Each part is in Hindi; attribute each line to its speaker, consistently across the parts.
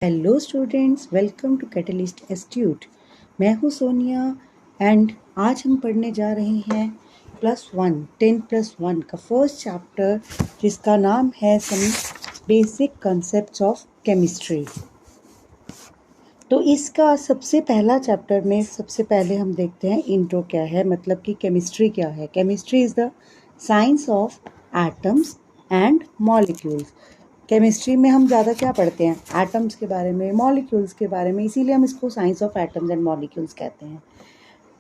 Speaker 1: Hello students, welcome to Catalyst Institute. मैं हूँ सोनिया एंड आज हम पढ़ने जा रहे हैं +1 10+1 का फर्स्ट चैप्टर, जिसका नाम है some basic concepts of chemistry. तो इसका सबसे पहला चैप्टर में सबसे पहले हम देखते हैं इंट्रो क्या है, मतलब कि केमिस्ट्री क्या है। Chemistry is the science of atoms and molecules. Chemistry में हम ज़्यादा क्या पढ़ते हैं, एटम्स के बारे में, मॉलिक्यूल्स के बारे में, इसीलिए हम इसको science of atoms and molecules कहते हैं।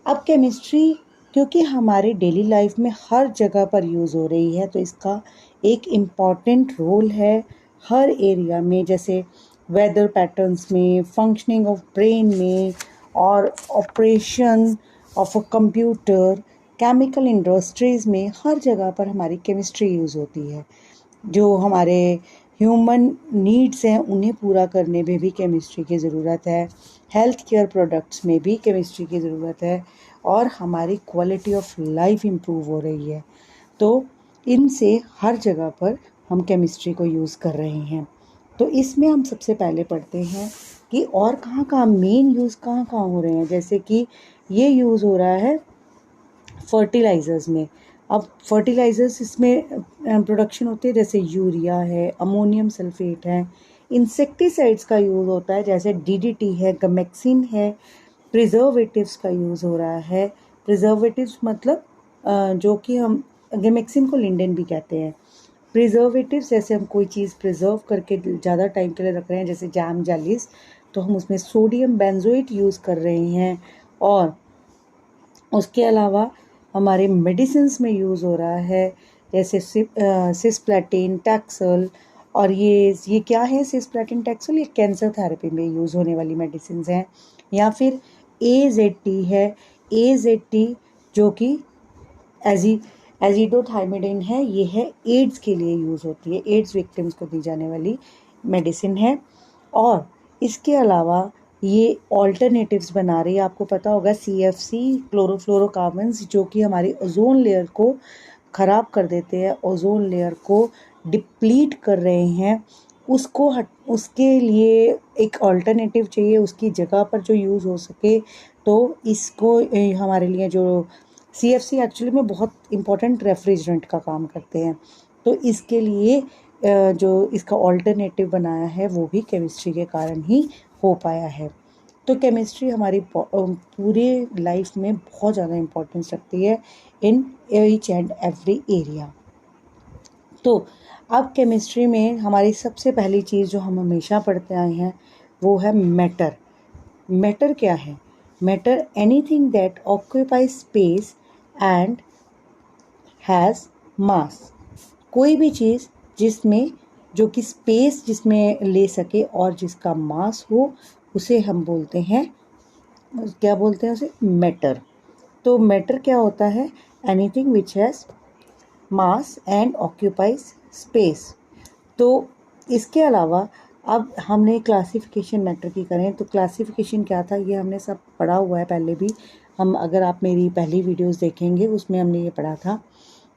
Speaker 1: अब केमिस्ट्री क्योंकि हमारे डेली लाइफ में हर जगह पर यूज़ हो रही है, तो इसका एक इम्पॉर्टेंट रोल है हर एरिया में, जैसे वेदर पैटर्न्स में, फंक्शनिंग ऑफ ब्रेन में, और operation of a computer, chemical industries में, हर जगह पर हमारी केमिस्ट्री यूज़ होती है। जो हमारे ह्यूमन नीड्स हैं उन्हें पूरा करने में भी केमिस्ट्री की ज़रूरत है, हेल्थ केयर प्रोडक्ट्स में भी केमिस्ट्री की ज़रूरत है, और हमारी क्वालिटी ऑफ लाइफ इम्प्रूव हो रही है। तो इनसे हर जगह पर हम केमिस्ट्री को यूज़ कर रहे हैं। तो इसमें हम सबसे पहले पढ़ते हैं कि और कहाँ कहाँ मेन यूज़ कहाँ कहाँ हो रहे हैं। जैसे कि ये यूज़ हो रहा है फर्टिलाइज़र्स में। अब फर्टिलाइज़र्स इसमें प्रोडक्शन होती है, जैसे यूरिया है, अमोनियम सल्फेट है। इंसेक्टिसाइड्स का यूज़ होता है, जैसे डीडीटी है, गमेक्सिन है। प्रिजर्वेटिव्स का यूज़ हो रहा है। प्रिजर्वेटिव्स मतलब जो कि हम गमेक्सिन को लिंडेन भी कहते हैं। प्रिजर्वेटिव्स जैसे हम कोई चीज़ प्रिजर्व करके ज़्यादा टाइम के लिए रख रहे हैं, जैसे जैम जेलीज, तो हम उसमें सोडियम बेंजोएट यूज़ कर रहे हैं। और उसके अलावा हमारे मेडिसिन्स में यूज़ हो रहा है, जैसे सिस्प्लेटिन, टैक्सल। और ये क्या है सिस्प्लेटिन, टैक्सल? ये कैंसर थेरेपी में यूज़ होने वाली मेडिसिन्स हैं। या फिर AZT है, AZT जो कि एजिडोथाइमिडिन है, ये है एड्स के लिए यूज़ होती है, एड्स विक्टिम्स को दी जाने वाली मेडिसिन है। और इसके अलावा ये ऑल्टरनेटिव्स बना रही है, आपको पता होगा CFC, क्लोरोफ्लोरोकार्बन्स, जो कि हमारी ओजोन लेयर को ख़राब कर देते हैं, ओजोन लेयर को डिप्लीट कर रहे हैं। उसके लिए एक ऑल्टरनेटिव चाहिए, उसकी जगह पर जो यूज़ हो सके। तो इसको हमारे लिए जो CFC एक्चुअली में बहुत इम्पोर्टेंट रेफ्रिजरेंट का काम करते हैं, तो इसके लिए जो इसका ऑल्टरनेटिव बनाया है वो भी केमिस्ट्री के कारण ही हो पाया है। तो केमिस्ट्री हमारी पूरे लाइफ में बहुत ज़्यादा इम्पोर्टेंस रखती है in each and every area. तो अब केमिस्ट्री में हमारी सबसे पहली चीज़ जो हम हमेशा पढ़ते आए हैं वो है मैटर। मैटर क्या है? Matter anything that occupies space and has मास। कोई भी चीज़ जिसमें जो कि स्पेस जिसमें ले सके और जिसका मास हो, उसे हम बोलते हैं, क्या बोलते हैं उसे? मैटर। तो मैटर क्या होता है? Anything which has mass and occupies space. तो इसके अलावा अब हमने क्लासिफिकेशन मैटर की करें तो क्लासिफिकेशन क्या था ये हमने सब पढ़ा हुआ है पहले भी। हम अगर आप मेरी पहली वीडियोस देखेंगे उसमें हमने ये पढ़ा था।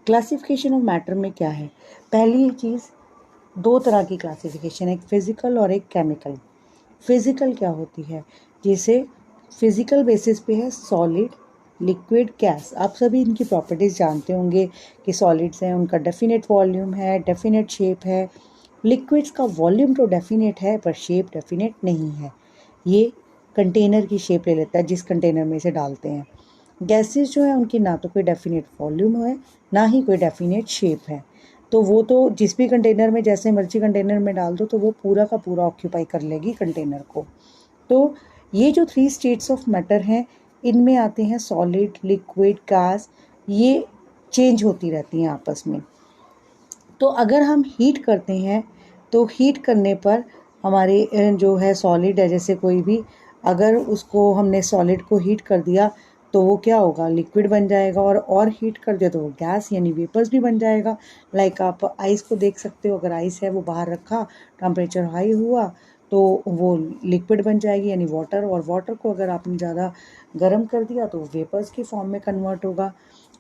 Speaker 1: क्लासिफिकेशन ऑफ मैटर में क्या है? पहली चीज़, दो तरह की क्लासिफिकेशन है, एक फिज़िकल और एक केमिकल। फिज़िकल क्या होती है? जैसे फिज़िकल बेसिस पे है सॉलिड, लिक्विड, गैस। आप सभी इनकी प्रॉपर्टीज़ जानते होंगे कि सॉलिड्स हैं उनका डेफिनेट वॉल्यूम है, डेफिनेट शेप है। लिक्विड्स का वॉल्यूम तो डेफिनेट है पर शेप डेफिनेट नहीं है, ये कंटेनर की शेप ले लेता है जिस कंटेनर में इसे डालते हैं। गैसेस जो है उनकी ना तो कोई डेफिनेट वॉल्यूम है ना ही कोई डेफिनेट शेप है, तो वो तो जिस भी कंटेनर में जैसे मर्जी कंटेनर में डाल दो तो वो पूरा का पूरा ऑक्यूपाई कर लेगी कंटेनर को। तो ये जो 3 स्टेट्स ऑफ मैटर हैं इनमें आते हैं सॉलिड, लिक्विड, गैस। ये चेंज होती रहती हैं आपस में। तो अगर हम हीट करते हैं तो हीट करने पर हमारे जो है सॉलिड है, जैसे कोई भी, अगर उसको हमने सॉलिड को हीट कर दिया तो वो क्या होगा? लिक्विड बन जाएगा। और हीट कर दिया तो वो गैस यानी वेपर्स भी बन जाएगा। लाइक आप आइस को देख सकते हो, अगर आइस है वो बाहर रखा, टेम्परेचर हाई हुआ तो वो लिक्विड बन जाएगी यानी वाटर। और वाटर को अगर आपने ज़्यादा गर्म कर दिया तो वेपर्स की फॉर्म में कन्वर्ट होगा।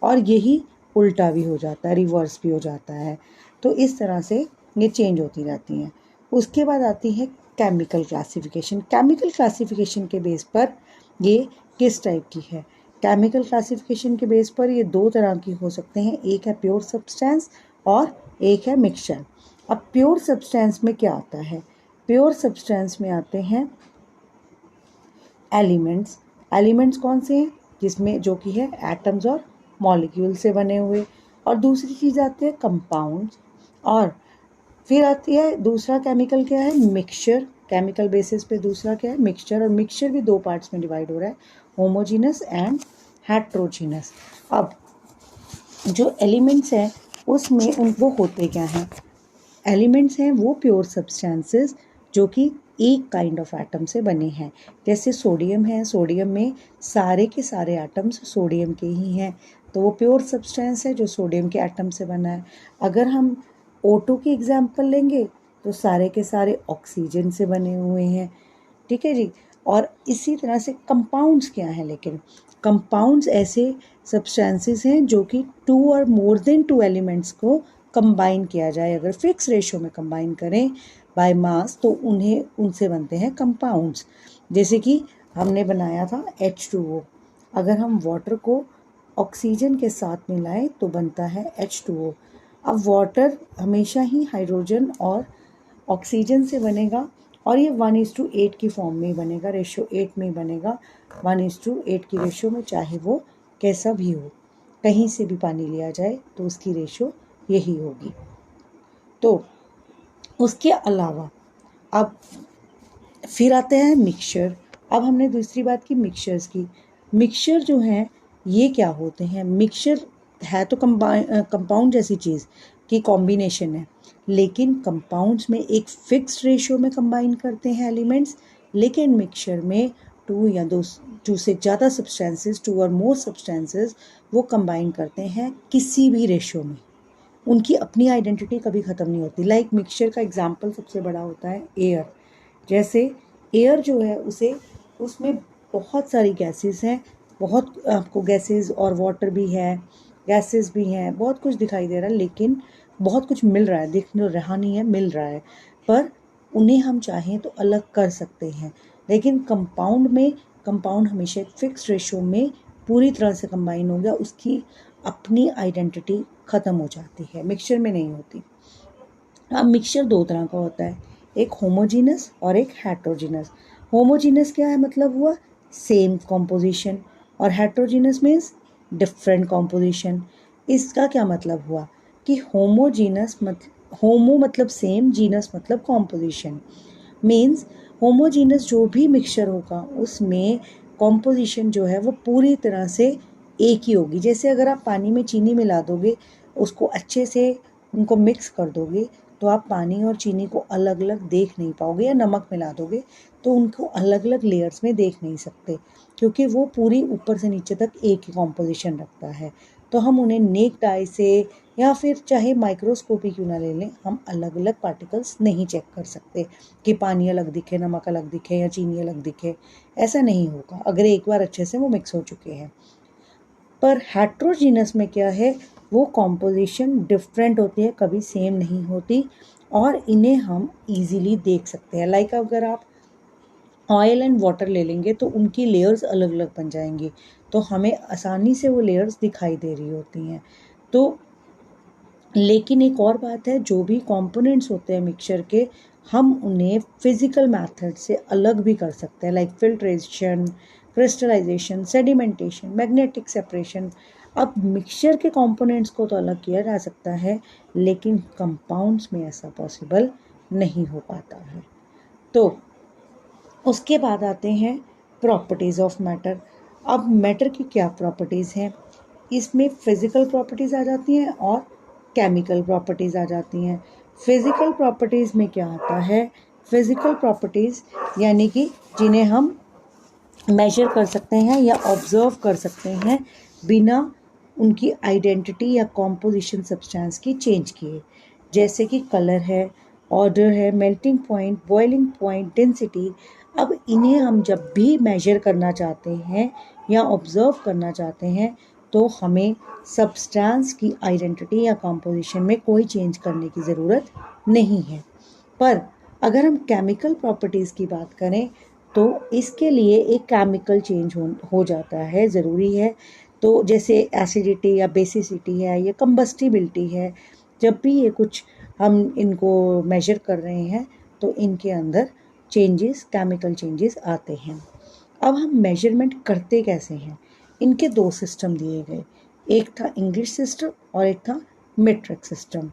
Speaker 1: और यही उल्टा भी हो जाता है, रिवर्स भी हो जाता है। तो इस तरह से ये चेंज होती रहती हैं। उसके बाद आती है केमिकल क्लासिफिकेशन। केमिकल क्लासिफिकेशन के बेस पर ये किस टाइप की है? केमिकल क्लासिफिकेशन के बेस पर ये दो तरह की हो सकते हैं, एक है प्योर सब्सटेंस और एक है मिक्सचर। अब प्योर सब्सटेंस में क्या आता है? प्योर सब्सटेंस में आते हैं एलिमेंट्स। एलिमेंट्स कौन से हैं? जिसमें जो कि है एटम्स और मॉलिक्यूल से बने हुए। और दूसरी चीज़ आती है कंपाउंड्स। और फिर आती है दूसरा केमिकल क्या है? मिक्सचर। केमिकल बेसिस पे दूसरा क्या है? मिक्सचर। और मिक्सचर भी दो पार्ट्स में डिवाइड हो रहा है, होमोजीनस एंड हेट्रोजीनस। अब जो एलिमेंट्स हैं उसमें वो होते क्या हैं? एलिमेंट्स हैं वो प्योर सब्सटेंसेस जो कि एक काइंड ऑफ एटम से बने हैं। जैसे सोडियम है, सोडियम में सारे के सारे एटम्स सोडियम के ही हैं, तो वो प्योर सब्सटेंस है जो सोडियम के एटम से बना है। अगर हम O2 की एग्जांपल लेंगे तो सारे के सारे ऑक्सीजन से बने हुए हैं। ठीक है जी। और इसी तरह से कंपाउंड्स क्या हैं? लेकिन कंपाउंड्स ऐसे सब्सटेंसेस हैं जो कि टू और मोर देन टू एलिमेंट्स को कंबाइन किया जाए, अगर फिक्स रेशो में कंबाइन करें बाय मास तो उन्हें उनसे बनते हैं कंपाउंड्स। जैसे कि हमने बनाया था H2O, अगर हम वाटर को ऑक्सीजन के साथ मिलाएं तो बनता है H2O। अब वाटर हमेशा ही हाइड्रोजन और ऑक्सीजन से बनेगा और ये 1:8 की फॉर्म में ही बनेगा, रेशो 8 में ही बनेगा। 1:8 की रेशो में, चाहे वो कैसा भी हो, कहीं से भी पानी लिया जाए तो उसकी रेशो यही होगी। तो उसके अलावा अब फिर आते हैं मिक्सचर। अब हमने दूसरी बात की मिक्सचर्स की। मिक्सचर जो हैं ये क्या होते हैं? मिक्सचर है तो कंपाउंड जैसी चीज़ की कॉम्बिनेशन है, लेकिन कंपाउंड्स में एक फिक्स्ड रेशो में कंबाइन करते हैं एलिमेंट्स, लेकिन मिक्सचर में टू से ज़्यादा सब्सटेंसेस, टू और मोर सब्सटेंसेस वो कंबाइन करते हैं किसी भी रेशो में। उनकी अपनी आइडेंटिटी कभी ख़त्म नहीं होती। लाइक मिक्सचर का एग्जाम्पल सबसे बड़ा होता है एयर। जैसे एयर जो है उसे उसमें बहुत सारी गैसेस हैं, बहुत आपको गैसेस और वाटर भी है, गैसेस भी हैं, बहुत कुछ दिखाई दे रहा है, लेकिन बहुत कुछ मिल रहा है, दिख रहा नहीं है, मिल रहा है, पर उन्हें हम चाहें तो अलग कर सकते हैं। लेकिन कंपाउंड हमेशा एक फिक्स रेशो में पूरी तरह से कंबाइन हो गया, उसकी अपनी आइडेंटिटी ख़त्म हो जाती है, मिक्सचर में नहीं होती। अब मिक्सचर दो तरह का होता है, एक होमोजीनस और एक हेट्रोजीनस। होमोजीनस क्या है? मतलब हुआ सेम कॉम्पोजिशन, और हेट्रोजीनस मीन्स डिफरेंट कॉम्पोजिशन। इसका क्या मतलब हुआ कि होमो मतलब सेम, जीनस मतलब कॉम्पोजिशन। मीन्स होमोजीनस जो भी मिक्सचर होगा उसमें कॉम्पोजिशन जो है वो पूरी तरह से एक ही होगी। जैसे अगर आप पानी में चीनी मिला दोगे, उसको अच्छे से उनको मिक्स कर दोगे, तो आप पानी और चीनी को अलग अलग देख नहीं पाओगे, या नमक मिला दोगे तो उनको अलग अलग लेयर्स में देख नहीं सकते, क्योंकि वो पूरी ऊपर से नीचे तक एक ही कॉम्पोजिशन रखता है। तो हम उन्हें नेक्ड आई से या फिर चाहे माइक्रोस्कोपी क्यों ना ले लें, हम अलग अलग पार्टिकल्स नहीं चेक कर सकते कि पानी अलग दिखे, नमक अलग दिखे या चीनी अलग दिखे। ऐसा नहीं होगा अगर एक बार अच्छे से वो मिक्स हो चुके हैं। पर हेट्रोजीनस में क्या है? वो कॉम्पोजिशन डिफरेंट होती है, कभी सेम नहीं होती, और इन्हें हम इजीली देख सकते हैं। लाइक अगर आप ऑयल एंड वाटर ले लेंगे तो उनकी लेयर्स अलग अलग बन जाएंगी, तो हमें आसानी से वो लेयर्स दिखाई दे रही होती हैं। तो लेकिन एक और बात है, जो भी कंपोनेंट्स होते हैं मिक्सचर के, हम उन्हें फिजिकल मेथड से अलग भी कर सकते हैं, like filtration, crystallisation, sedimentation, magnetic separation. अब मिक्सचर के कंपोनेंट्स को तो अलग किया जा सकता है, लेकिन कंपाउंड्स में ऐसा पॉसिबल नहीं हो पाता है। तो उसके बाद आते हैं प्रॉपर्टीज़ ऑफ मैटर। अब मैटर की क्या प्रॉपर्टीज़ हैं? इसमें फिज़िकल प्रॉपर्टीज़ आ जाती हैं और केमिकल प्रॉपर्टीज़ आ जाती हैं। फिज़िकल प्रॉपर्टीज़ में क्या आता है? फिज़िकल प्रॉपर्टीज़ यानी कि जिन्हें हम मेजर कर सकते हैं या ऑब्जर्व कर सकते हैं बिना उनकी आइडेंटिटी या कॉम्पोजिशन सब्सटेंस की चेंज किए। जैसे कि कलर है, ऑर्डर है, melting point, boiling point, density. अब इन्हें हम जब भी मेजर करना चाहते हैं या ऑब्जर्व करना चाहते हैं तो हमें सब्सटेंस की आइडेंटिटी या कॉम्पोजिशन में कोई चेंज करने की ज़रूरत नहीं है। पर अगर हम केमिकल प्रॉपर्टीज़ की बात करें तो इसके लिए एक केमिकल चेंज हो जाता है, ज़रूरी है। तो जैसे एसिडिटी या बेसिसिटी है या कंबस्टिबिलिटी है, जब भी ये कुछ हम इनको मेजर कर रहे हैं तो इनके अंदर चेंजेस, केमिकल चेंजेस आते हैं। अब हम मेजरमेंट करते कैसे हैं? इनके दो सिस्टम दिए गए, एक था इंग्लिश सिस्टम और एक था मीट्रिक सिस्टम।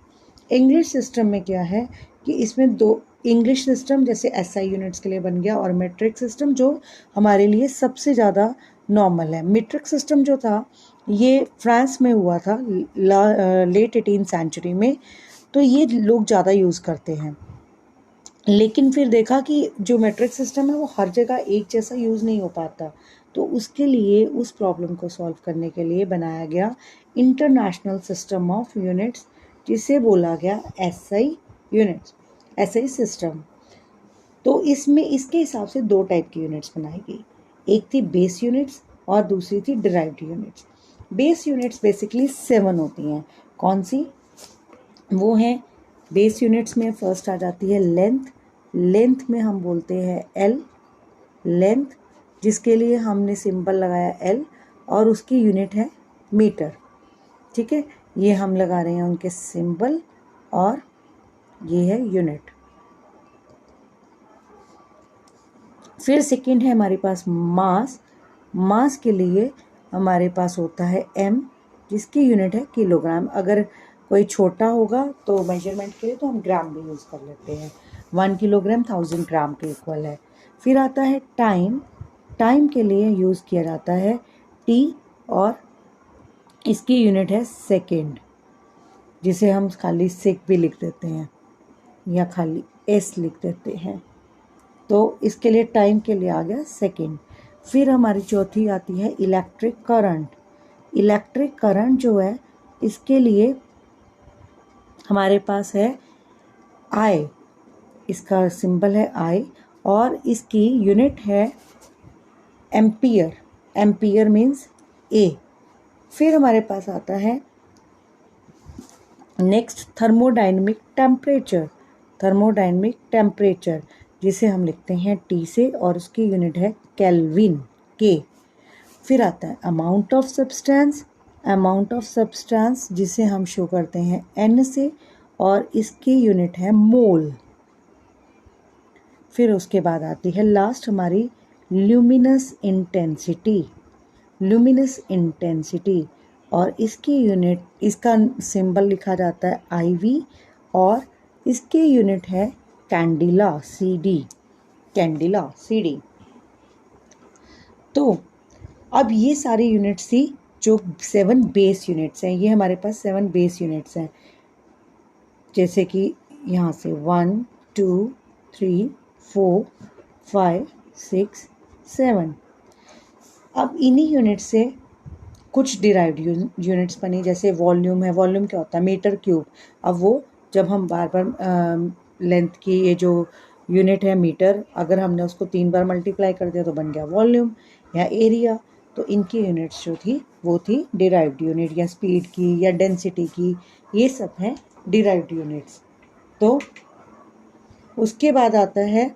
Speaker 1: इंग्लिश सिस्टम में क्या है कि इसमें दो, इंग्लिश सिस्टम जैसे एसआई यूनिट्स के लिए बन गया, और मीट्रिक सिस्टम जो हमारे लिए सबसे ज़्यादा नॉर्मल है। मीट्रिक सिस्टम जो था ये फ्रांस में हुआ था लेट 18 सेंचुरी में, तो ये लोग ज़्यादा यूज़ करते हैं। लेकिन फिर देखा कि जो मीट्रिक सिस्टम है वो हर जगह एक जैसा यूज़ नहीं हो पाता, तो उसके लिए, उस प्रॉब्लम को सॉल्व करने के लिए बनाया गया इंटरनेशनल सिस्टम ऑफ यूनिट्स, जिसे बोला गया एसआई यूनिट्स, एसआई सिस्टम। तो इसमें इसके हिसाब से दो टाइप की यूनिट्स बनाई गई, एक थी बेस यूनिट्स और दूसरी थी derived units. Base units basically 7 होती हैं। कौन सी? वो हैं, बेस यूनिट्स में फर्स्ट आ जाती है लेंथ। लेंथ में हम बोलते हैं एल, लेंथ, जिसके लिए हमने सिंबल लगाया एल, और उसकी यूनिट है मीटर। ठीक है, ये हम लगा रहे हैं उनके सिंबल, और ये है यूनिट। फिर सेकंड है हमारे पास मास। मास के लिए हमारे पास होता है एम, जिसकी यूनिट है किलोग्राम। अगर कोई छोटा होगा तो मेजरमेंट के लिए तो हम ग्राम भी यूज़ कर लेते हैं। 1 किलोग्राम 1000 ग्राम के इक्वल है। फिर आता है टाइम। टाइम के लिए यूज़ किया जाता है टी, और इसकी यूनिट है सेकेंड, जिसे हम खाली सेक भी लिख देते हैं या खाली एस लिख देते हैं। तो इसके लिए टाइम के लिए आ गया सेकेंड। फिर हमारी चौथी आती है इलेक्ट्रिक करंट। इलेक्ट्रिक करंट जो है इसके लिए हमारे पास है आई, इसका सिंबल है आई, और इसकी यूनिट है एम्पियर। एम्पियर मीन्स ए। फिर हमारे पास आता है next thermodynamic temperature. Thermodynamic temperature जिसे हम लिखते हैं टी से, और उसकी यूनिट है केल्विन, के। फिर आता है amount of substance. Amount of substance जिसे हम शो करते हैं एन से, और इसकी यूनिट है मोल। फिर उसके बाद आती है लास्ट हमारी ल्यूमिनस इंटेंसिटी। ल्यूमिनस इंटेंसिटी, और इसकी यूनिट, इसका सिंबल लिखा जाता है IV, और इसकी यूनिट है कैंडिला, CD, कैंडिला CD। तो अब ये सारी यूनिट्स थी जो 7 बेस यूनिट्स हैं। ये हमारे पास 7 बेस यूनिट्स हैं, जैसे कि यहाँ से 1 2 3 4 5 6 7। अब इन्हीं यूनिट से कुछ डिराइव्ड यूनिट्स बनी, जैसे वॉल्यूम है। वॉल्यूम क्या होता है? Metre cube. अब वो जब हम बार बार लेंथ की ये जो यूनिट है मीटर, अगर हमने उसको 3 बार मल्टीप्लाई कर दिया तो बन गया वॉल्यूम या एरिया। तो इनकी यूनिट्स जो थी वो थी डिराइव्ड यूनिट, या स्पीड की या डेंसिटी की, ये सब हैं डिराइव्ड यूनिट्स। तो उसके बाद आता है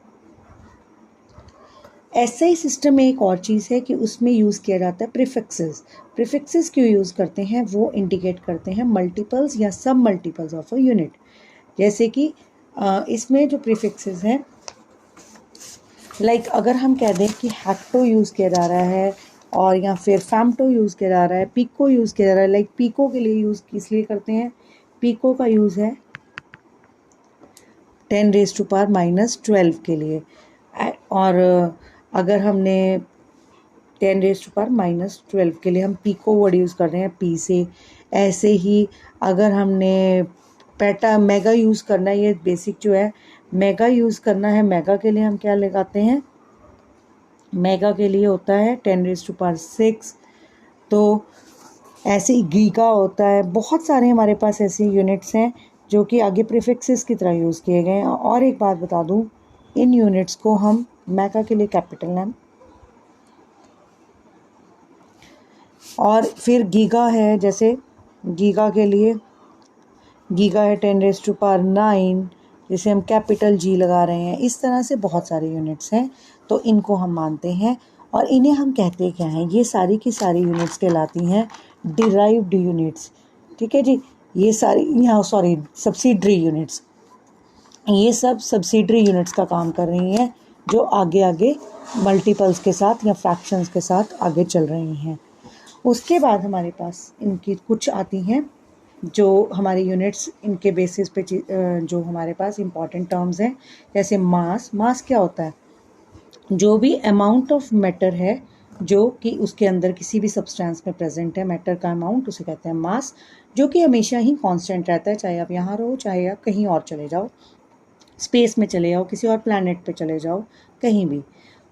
Speaker 1: एसआई सिस्टम में एक और चीज़ है कि उसमें यूज़ किया जाता है प्रीफिक्सेस। प्रीफिक्सेस क्यों यूज़ करते हैं? वो इंडिकेट करते हैं मल्टीपल्स या सब मल्टीपल्स ऑफ अ यूनिट। जैसे कि इसमें जो प्रीफिक्सेस हैं, लाइक अगर हम कह दें कि हेक्टो यूज़ किया जा रहा है, और या फिर फैम्टो यूज़ किया जा रहा है, पिको यूज़ किया जा रहा है। लाइक पिको के लिए यूज़ इसलिए करते हैं, पिको का यूज़ है 10⁻⁻12 के लिए, और अगर हमने 10⁻⁻12 के लिए हम पिको वर्ड यूज़ कर रहे हैं पी से। ऐसे ही अगर हमने मेगा यूज़ करना है, ये बेसिक जो है मेगा यूज़ करना है, मेगा के लिए हम क्या लगाते हैं? मेगा के लिए होता है 10⁻6। तो ऐसे ही गीगा होता है। बहुत सारे हमारे पास ऐसे यूनिट्स हैं जो कि आगे प्रीफिक्सेस की तरह यूज़ किए गए हैं। और एक बात बता दूं, इन यूनिट्स को हम मेगा के लिए कैपिटल एम, और फिर गीगा है, जैसे गीगा के लिए गीगा है 10⁻9, जैसे हम कैपिटल G लगा रहे हैं, इस तरह से बहुत सारे यूनिट्स हैं, तो इनको हम मानते हैं। और इन्हें हम कहते क्या हैं, ये सारी की सारी यूनिट्स कहलाती हैं डिराइव्ड यूनिट्स। ठीक है जी, ये सारी यहाँ सब्सिडरी यूनिट्स, ये सब सब्सिडरी यूनिट्स का काम कर रही हैं, जो आगे आगे मल्टीपल्स के साथ या फ्रैक्शंस के साथ आगे चल रही हैं। उसके बाद हमारे पास इनकी कुछ आती हैं जो हमारे यूनिट्स, इनके बेसिस पे जो हमारे पास इंपॉर्टेंट टर्म्स हैं, जैसे मास। मास क्या होता है, जो भी अमाउंट ऑफ मैटर है जो कि उसके अंदर किसी भी सब्सटेंस में प्रेजेंट है, मैटर का अमाउंट, उसे कहते हैं मास, जो कि हमेशा ही कांस्टेंट रहता है, चाहे आप यहाँ रहो, चाहे आप कहीं और चले जाओ, स्पेस में चले जाओ, किसी और प्लैनेट पे चले जाओ, कहीं भी।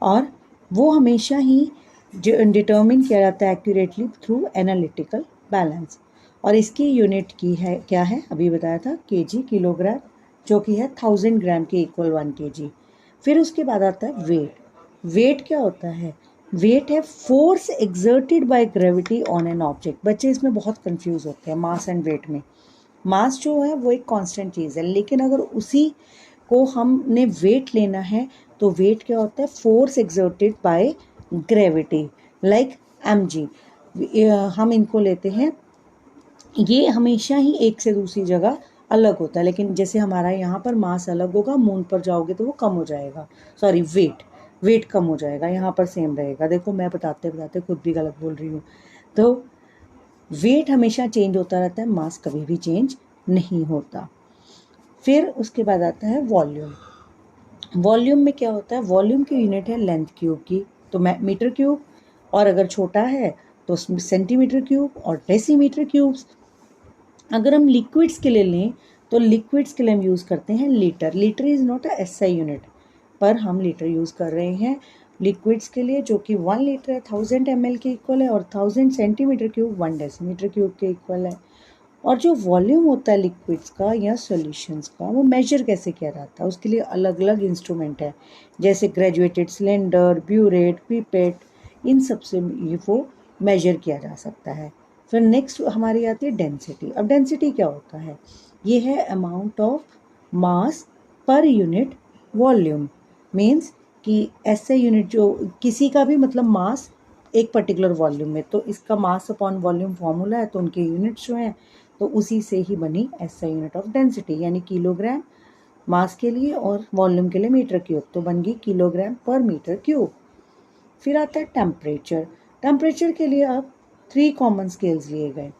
Speaker 1: और वो हमेशा ही डिटर्मिन किया जाता है एक्यूरेटली थ्रू एनालिटिकल बैलेंस। और इसकी यूनिट की है क्या है, अभी बताया था, केजी, किलोग्राम, जो कि है 1000 ग्राम के इक्वल 1 kg। फिर उसके बाद आता है वेट। वेट क्या होता है, वेट है force exerted by gravity on an object. बच्चे इसमें बहुत कंफ्यूज होते हैं मास एंड वेट में। मास जो है वो एक कांस्टेंट चीज़ है, लेकिन अगर उसी को हमने वेट लेना है तो वेट क्या होता है, force exerted by gravity, like mg। हम इनको लेते हैं, ये हमेशा ही एक से दूसरी जगह अलग होता है, लेकिन जैसे हमारा यहाँ पर मास अलग होगा, मून पर जाओगे तो वो कम हो जाएगा, वेट कम हो जाएगा, यहाँ पर सेम रहेगा। देखो मैं बताते बताते खुद भी गलत बोल रही हूँ। तो वेट हमेशा चेंज होता रहता है, मास कभी भी चेंज नहीं होता। फिर उसके बाद आता है वॉल्यूम। वॉल्यूम में क्या होता है, वॉल्यूम की यूनिट है लेंथ क्यूब की, तो मीटर क्यूब, और अगर छोटा है तो उसमें सेंटीमीटर क्यूब और डेसीमीटर क्यूब्स। अगर हम लिक्विड्स के लिए लें तो लिक्विड्स के लिए हम यूज़ करते हैं litre. Litre is not a SI unit, पर हम लीटर यूज़ कर रहे हैं लिक्विड्स के लिए, जो कि 1 लीटर है 1000 ml के इक्वल है, और 1000 सेंटीमीटर क्यूब 1 डेसीमीटर क्यूब के इक्वल है। और जो वॉल्यूम होता है लिक्विड्स का या सॉल्यूशंस का, वो मेजर कैसे किया जाता है, उसके लिए अलग अलग इंस्ट्रूमेंट है, जैसे ग्रेजुएटेड सिलेंडर, ब्यूरेट, पिपेट, इन सब से ये वो मेजर किया जा सकता है। फिर नेक्स्ट हमारी आती है डेंसिटी। अब डेंसिटी क्या होता है, ये है amount of mass per unit volume. Means कि ऐसे यूनिट जो किसी का भी मतलब मास एक पर्टिकुलर वॉल्यूम में, तो इसका मास अपॉन वॉल्यूम फॉर्मूला है, तो उनके यूनिट्स जो हैं तो उसी से ही बनी ऐसा यूनिट ऑफ डेंसिटी, यानी किलोग्राम मास के लिए और वॉल्यूम के लिए मीटर क्यूब, तो बन गई किलोग्राम पर मीटर क्यूब। फिर आता है टेम्परेचर। टेम्परेचर के लिए अब 3 कॉमन स्केल्स लिए गए।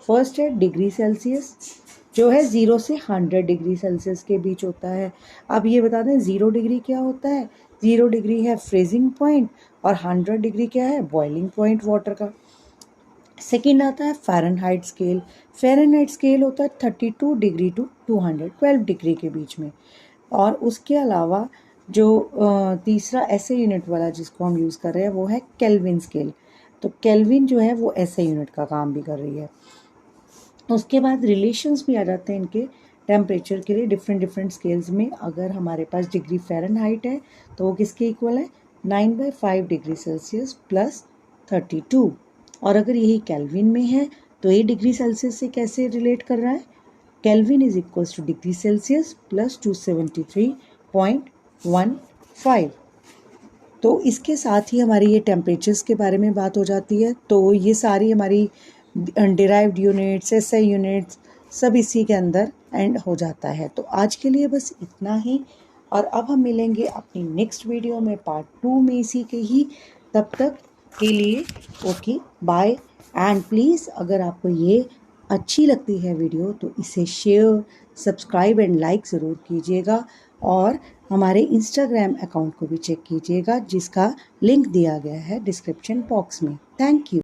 Speaker 1: फर्स्ट है डिग्री सेल्सियस, जो है 0 से 100 डिग्री सेल्सियस के बीच होता है। अब ये बता दें 0 डिग्री क्या होता है, 0 डिग्री है फ्रीजिंग पॉइंट, और 100 डिग्री क्या है, बॉइलिंग पॉइंट वाटर का। सेकेंड आता है फ़ारेनहाइट स्केल। फ़ारेनहाइट स्केल होता है 32 डिग्री टू 212 डिग्री के बीच में। और उसके अलावा जो तीसरा ऐसे यूनिट वाला जिसको हम यूज़ कर रहे हैं वो है केल्विन स्केल। तो केल्विन जो है वो ऐसे यूनिट का काम भी कर रही है। उसके बाद रिलेशंस भी आ जाते हैं इनके टेम्परेचर के लिए डिफरेंट स्केल्स में। अगर हमारे पास डिग्री फ़ारेनहाइट है तो वो किसके इक्वल है, 9/5 डिग्री सेल्सियस प्लस 32। और अगर यही केल्विन में है तो ये डिग्री सेल्सियस से कैसे रिलेट कर रहा है, kelvin is equals two degree Celsius plus 273.15। तो इसके साथ ही हमारी ये टेम्परेचर्स के बारे में बात हो जाती है। तो ये सारी हमारी डिराइव्ड यूनिट्स, एसआई यूनिट्स, सब इसी के अंदर एंड हो जाता है। तो आज के लिए बस इतना ही, और अब हम मिलेंगे अपनी नेक्स्ट वीडियो में पार्ट 2 में इसी के ही। तब तक के लिए ओके बाय। एंड प्लीज़ अगर आपको ये अच्छी लगती है वीडियो तो इसे शेयर, सब्सक्राइब एंड लाइक ज़रूर कीजिएगा, और हमारे इंस्टाग्राम अकाउंट को भी चेक कीजिएगा जिसका लिंक दिया गया है डिस्क्रिप्शन बॉक्स में। Thank you.